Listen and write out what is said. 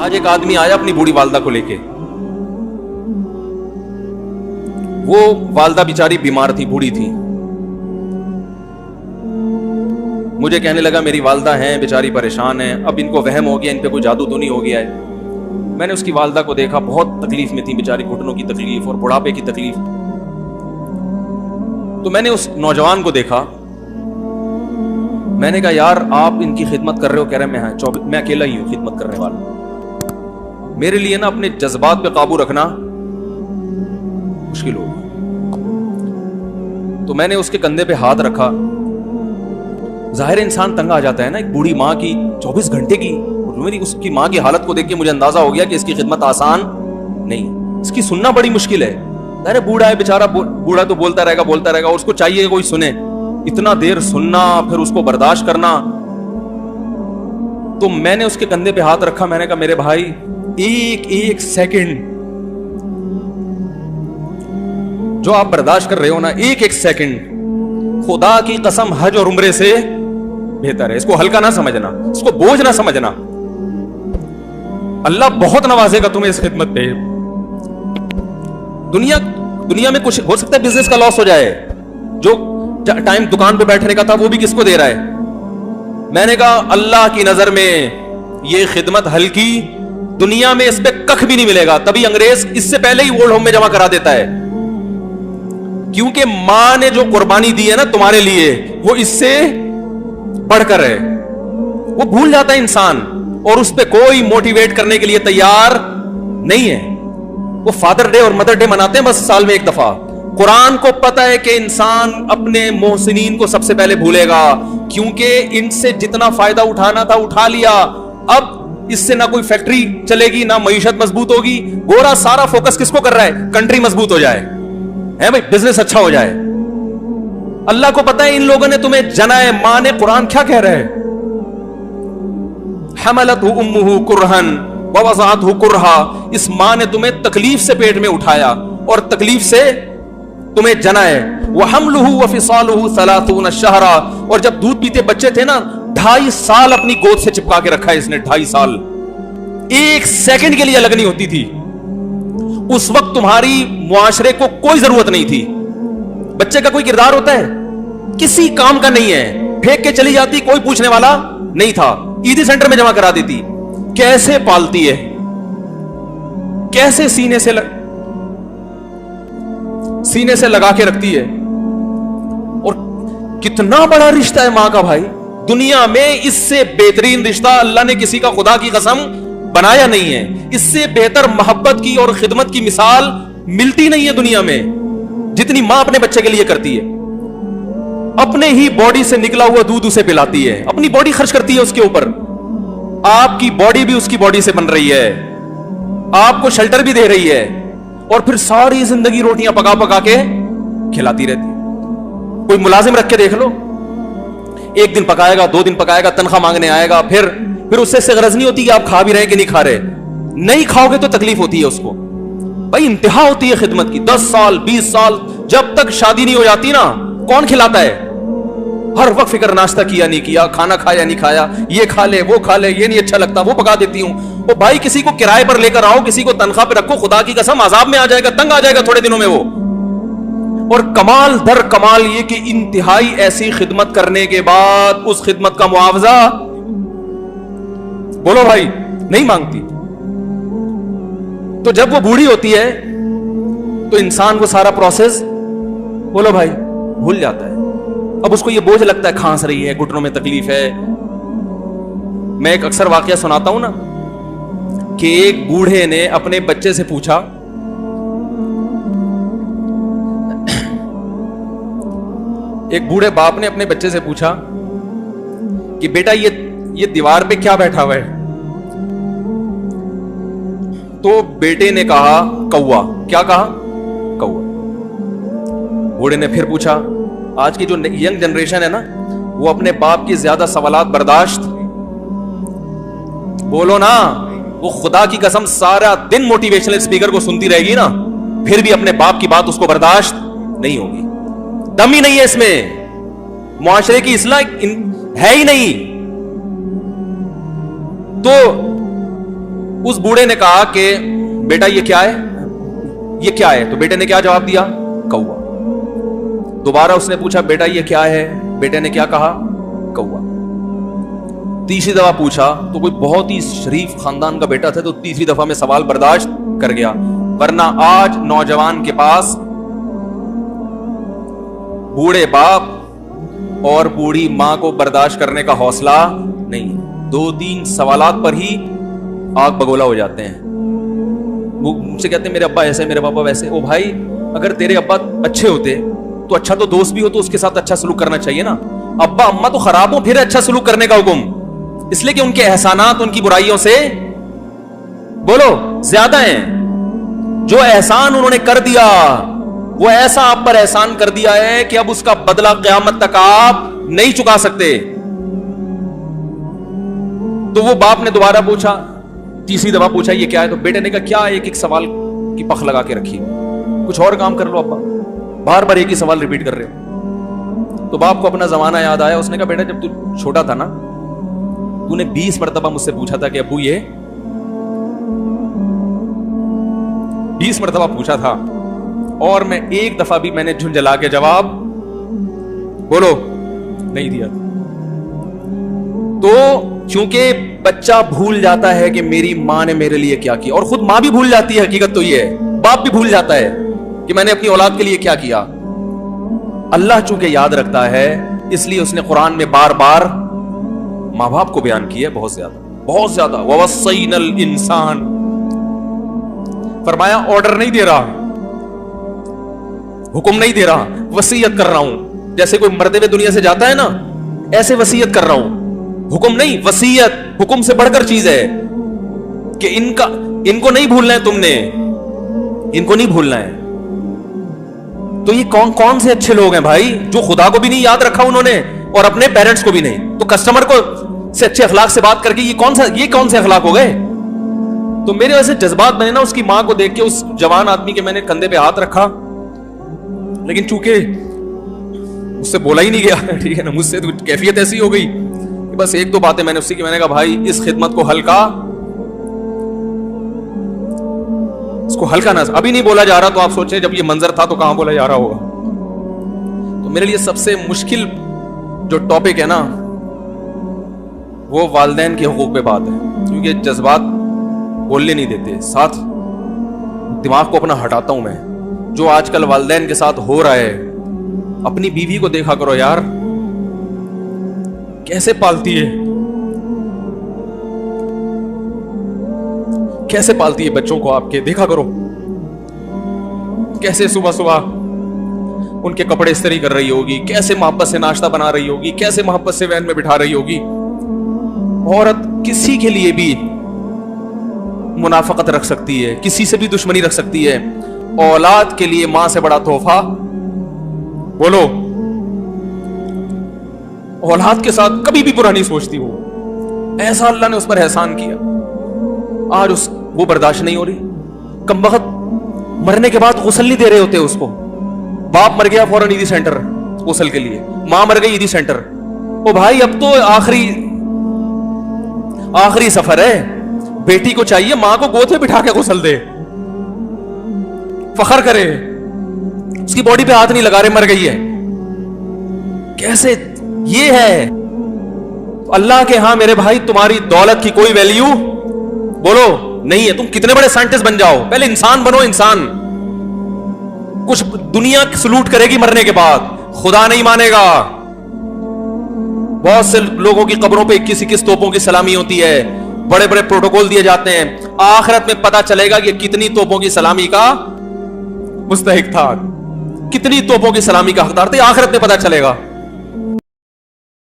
آج ایک آدمی آیا اپنی بوڑھی والدہ کو لے کے. وہ والدہ بیچاری بیمار تھی, بوڑھی تھی. مجھے کہنے لگا میری والدہ ہیں بیچاری پریشان ہیں, اب ان کو وہم ہو گیا, ان پہ کوئی جادو تو نہیں ہو گیا ہے. میں نے اس کی والدہ کو دیکھا, بہت تکلیف میں تھی بیچاری, گھٹنوں کی تکلیف اور بڑھاپے کی تکلیف. تو میں نے اس نوجوان کو دیکھا, میں نے کہا یار آپ ان کی خدمت کر رہے ہو؟ کہہ رہے میں اکیلا ہی ہوں خدمت کرنے والا. میرے لیے نا اپنے جذبات پہ قابو رکھنا مشکل ہوگا. تو میں نے اس کے کندھے پہ ہاتھ رکھا. ظاہر انسان تنگ آ جاتا ہے نا, ایک بوڑھی ماں کی 24 گھنٹے کی, میری اس کی ماں کی حالت کو دیکھ کے مجھے اندازہ ہو گیا کہ اس کی خدمت آسان نہیں, اس کی سننا بڑی مشکل ہے. ارے بوڑھا ہے بیچارہ, بوڑھا تو بولتا رہے گا, اس کو چاہیے کہ کوئی سنے. اتنا دیر سننا, پھر اس کو برداشت کرنا. تو میں نے اس کے کندھے پہ ہاتھ رکھا, میں نے کہا میرے بھائی ایک سیکنڈ جو آپ برداشت کر رہے ہو نا, ایک سیکنڈ خدا کی قسم حج اور عمرے سے بہتر ہے. اس کو ہلکا نہ سمجھنا, اس کو بوجھ نہ سمجھنا. اللہ بہت نوازے گا تمہیں اس خدمت پہ. دنیا میں کچھ ہو سکتا ہے بزنس کا لاس ہو جائے, جو ٹائم دکان پہ بیٹھنے کا تھا وہ بھی کس کو دے رہا ہے. میں نے کہا اللہ کی نظر میں یہ خدمت ہلکی, دنیا میں اس پہ کخ بھی نہیں ملے گا. تبھی انگریز اس سے پہلے ہی اولڈ ہوم میں جمع کرا دیتا ہے, کیونکہ ماں نے جو قربانی دی ہے نا تمہارے لیے وہ اس سے بڑھ کر ہے. وہ بھول جاتا ہے انسان, اور اس پہ کوئی موٹیویٹ کرنے کے لیے تیار نہیں ہے. وہ فادر ڈے اور مدر ڈے مناتے ہیں بس سال میں ایک دفعہ. قرآن کو پتا ہے کہ انسان اپنے محسنین کو سب سے پہلے بھولے گا, کیونکہ ان سے جتنا فائدہ اٹھانا تھا اٹھا لیا. اب اس سے نہ کوئی فیکٹری چلے گی, نہ معیشت مضبوط ہوگی. گورا سارا فوکس کس کو کر رہا ہے؟ کنٹری مضبوط ہو جائے, ہے بھائی, بزنس اچھا ہو جائے. اللہ کو پتا ہے ان لوگوں نے تمہیں جنا ہے. ماں نے, قرآن کیا کہہ رہا ہے؟ حملتہ امہ کرہن ووضعتہ کرہا. اس ماں نے تمہیں تکلیف سے پیٹ میں اٹھایا اور تکلیف سے تمہیں جنا ہے. وحملہ وفصالہ 30 شہرا. اور جب دودھ پیتے بچے تھے نا, 2.5 سال اپنی گود سے چپکا کے رکھا ہے اس نے. 2.5 سال, ایک سیکنڈ کے لیے الگ نہیں ہوتی تھی. اس وقت تمہاری معاشرے کو کوئی ضرورت نہیں تھی. بچے کا کوئی کردار ہوتا ہے؟ کسی کام کا نہیں ہے. پھینک کے چلی جاتی, کوئی پوچھنے والا نہیں تھا. عیدی سینٹر میں جمع کرا دیتی. کیسے پالتی ہے, کیسے سینے سے لگا کے رکھتی ہے. اور کتنا بڑا رشتہ ہے ماں کا بھائی. دنیا میں اس سے بہترین رشتہ اللہ نے کسی کا خدا کی قسم بنایا نہیں ہے. اس سے بہتر محبت کی اور خدمت کی مثال ملتی نہیں ہے دنیا میں, جتنی ماں اپنے بچے کے لیے کرتی ہے. اپنے ہی باڈی سے نکلا ہوا دودھ اسے پلاتی ہے, اپنی باڈی خرچ کرتی ہے اس کے اوپر. آپ کی باڈی بھی اس کی باڈی سے بن رہی ہے, آپ کو شیلٹر بھی دے رہی ہے, اور پھر ساری زندگی روٹیاں پکا پکا کے کھلاتی رہتی. کوئی ملازم رکھ کے دیکھ لو, 1 دن پکائے گا, 2 دن پکائے گا, تنخواہ مانگنے آئے گا. پھر اس سے غرض نہیں ہوتی کہ آپ کھا بھی رہے ہیں کہ نہیں کھا رہے. نہیں کھاؤ گے تو تکلیف ہوتی ہے اس کو. بھائی انتہا ہوتی ہے خدمت کی. 10 سال 20 سال جب تک شادی نہیں ہو جاتی نا, کون کھلاتا ہے؟ ہر وقت فکر, ناشتہ کیا نہیں کیا, کھانا کھایا نہیں کھایا, یہ کھا لے وہ کھا لے, یہ نہیں اچھا لگتا وہ پکا دیتی ہوں. وہ بھائی کسی کو کرائے پر لے کر آؤ, کسی کو تنخواہ پہ رکھو, خدا کی قسم عذاب میں آ جائے گا, تنگ آ جائے گا تھوڑے دنوں میں وہ. اور کمال در کمال یہ کہ انتہائی ایسی خدمت کرنے کے بعد اس خدمت کا معاوضہ بولو بھائی نہیں مانگتی. تو جب وہ بوڑھی ہوتی ہے تو انسان وہ سارا پروسیس بولو بھائی بھول جاتا ہے. اب اس کو یہ بوجھ لگتا ہے, کھانس رہی ہے, گھٹنوں میں تکلیف ہے. میں ایک اکثر واقعہ سناتا ہوں نا, کہ ایک بوڑھے نے اپنے بچے سے پوچھا, ایک بوڑھے باپ نے اپنے بچے سے پوچھا کہ بیٹا یہ دیوار پہ کیا بیٹھا ہوا ہے؟ تو بیٹے نے کہا کوا. کیا کہا؟ کوا. بوڑھے نے پھر پوچھا, آج کی جو ینگ جنریشن ہے نا, وہ اپنے باپ کی زیادہ سوالات برداشت بولو نا, وہ خدا کی قسم سارا دن موٹیویشنل اسپیکر کو سنتی رہے گی نا, پھر بھی اپنے باپ کی بات اس کو برداشت نہیں ہوگی. دم ہی نہیں ہے اس میں, معاشرے کی اصلاح ہے ہی نہیں. تو اس بوڑھے نے کہا کہ بیٹا یہ کیا ہے, یہ کیا ہے؟ تو بیٹے نے کیا جواب دیا؟ کوا. دوبارہ اس نے پوچھا بیٹا یہ کیا ہے؟ بیٹے نے کیا کہا؟ کوا. تیسری دفعہ پوچھا تو کوئی بہت ہی شریف خاندان کا بیٹا تھا, تو تیسری دفعہ میں سوال برداشت کر گیا, ورنہ آج نوجوان کے پاس بوڑھے باپ اور بوڑھی ماں کو برداشت کرنے کا حوصلہ نہیں. 2-3 سوالات پر ہی آگ بگولا ہو جاتے ہیں. وہ مجھ سے کہتے ہیں میرے ابا ایسے, میرے پاپا ویسے. او بھائی, اگر تیرے ابا اچھے ہوتے تو اچھا تو دوست بھی ہو تو اس کے ساتھ اچھا سلوک کرنا چاہیے نا. ابا اما تو خراب ہو پھر اچھا سلوک کرنے کا حکم, اس لیے کہ ان کے احسانات ان کی برائیوں سے بولو زیادہ ہیں. جو احسان انہوں نے کر دیا وہ ایسا آپ پر احسان کر دیا ہے کہ اب اس کا بدلہ قیامت تک آپ نہیں چکا سکتے. تو وہ باپ نے دوبارہ پوچھا, تیسری دفعہ پوچھا یہ کیا ہے؟ تو بیٹے نے کہا کیا ایک ایک سوال کی پخ لگا کے رکھی, کچھ اور کام کر لو ابا, بار بار ایک ہی سوال ریپیٹ کر رہے ہو. تو باپ کو اپنا زمانہ یاد آیا. اس نے کہا بیٹا جب تو چھوٹا تھا نا, تو نے 20 مرتبہ مجھ سے پوچھا تھا کہ ابو یہ 20 مرتبہ پوچھا تھا, اور میں ایک دفعہ بھی میں نے جھنجھلا کے جواب بولو نہیں دیا. تو چونکہ بچہ بھول جاتا ہے کہ میری ماں نے میرے لیے کیا کیا, اور خود ماں بھی بھول جاتی ہے, حقیقت تو یہ ہے باپ بھی بھول جاتا ہے کہ میں نے اپنی اولاد کے لیے کیا کیا. اللہ چونکہ یاد رکھتا ہے اس لیے اس نے قرآن میں بار بار ماں باپ کو بیان کیا ہے, بہت زیادہ. وَوَصَّيْنَا الْإِنسَانَ, فرمایا آرڈر نہیں دے رہا, حکم نہیں دے رہا, وصیت کر رہا ہوں. جیسے کوئی مرتے ہوئے دنیا سے جاتا ہے نا, ایسے وصیت کر رہا ہوں, حکم نہیں. وصیت حکم سے بڑھ کر چیز ہے کہ ان کو نہیں بھولنا ہے, تم نے ان کو نہیں بھولنا ہے. تو یہ کون سے اچھے لوگ ہیں بھائی جو خدا کو بھی نہیں یاد رکھا انہوں نے اور اپنے پیرنٹس کو بھی نہیں. تو کسٹمر کو سے اچھے اخلاق سے بات کر کے یہ کون سے اخلاق ہو گئے؟ تو میرے ویسے جذبات بنے نا اس کی ماں کو دیکھ کے, اس جوان آدمی کے میں نے کندھے پہ ہاتھ رکھا, لیکن چونکہ اس سے بولا ہی نہیں گیا, ٹھیک ہے نا, مجھ سے تو کیفیت ایسی ہو گئی کہ بس 1-2 باتیں میں نے اس کی, میں نے کہا بھائی اس خدمت کو ہلکا نہ, ابھی نہیں بولا جا رہا تو آپ سوچیں جب یہ منظر تھا تو کہاں بولا جا رہا ہوگا. تو میرے لیے سب سے مشکل جو ٹاپک ہے نا وہ والدین کے حقوق پہ بات ہے, کیونکہ جذبات بولنے نہیں دیتے, ساتھ دماغ کو اپنا ہٹاتا ہوں میں. جو آج کل والدین کے ساتھ ہو رہا ہے, اپنی بیوی کو دیکھا کرو یار, کیسے پالتی ہے, کیسے پالتی ہے بچوں کو آپ کے, دیکھا کرو کیسے صبح صبح ان کے کپڑے استری کر رہی ہوگی, کیسے محبت سے ناشتہ بنا رہی ہوگی, کیسے محبت سے وین میں بٹھا رہی ہوگی. عورت کسی کے لیے بھی منافقت رکھ سکتی ہے, کسی سے بھی دشمنی رکھ سکتی ہے. اولاد کے لیے ماں سے بڑا تحفہ بولو, اولاد کے ساتھ کبھی بھی برا نہیں سوچتی وہ, ایسا اللہ نے اس پر احسان کیا. آج وہ برداشت نہیں ہو رہی, کم وقت مرنے کے بعد غسل نہیں دے رہے ہوتے اس کو. باپ مر گیا فوراً عیدی سینٹر غسل کے لیے, ماں مر گئی عیدی سینٹر. او بھائی اب تو آخری سفر ہے, بیٹی کو چاہیے ماں کو گود میں بٹھا کے غسل دے, فخر کرے, اس کی باڈی پہ ہاتھ نہیں لگا رہے, مر گئی ہے. کیسے یہ ہے اللہ کے ہاں میرے بھائی, تمہاری دولت کی کوئی ویلیو بولو نہیں ہے. تم کتنے بڑے سائنٹسٹ بن جاؤ, پہلے انسان بنو. انسان کچھ دنیا سلوٹ کرے گی مرنے کے بعد, خدا نہیں مانے گا. بہت سے لوگوں کی قبروں پہ 21 توپوں کی سلامی ہوتی ہے, بڑے بڑے پروٹوکول دیے جاتے ہیں. آخرت میں پتا چلے گا کہ کتنی توپوں کی سلامی کا مستحق تھا, کتنی توپوں کی سلامی کا حقدار تھا, آخرت میں پتا چلے گا.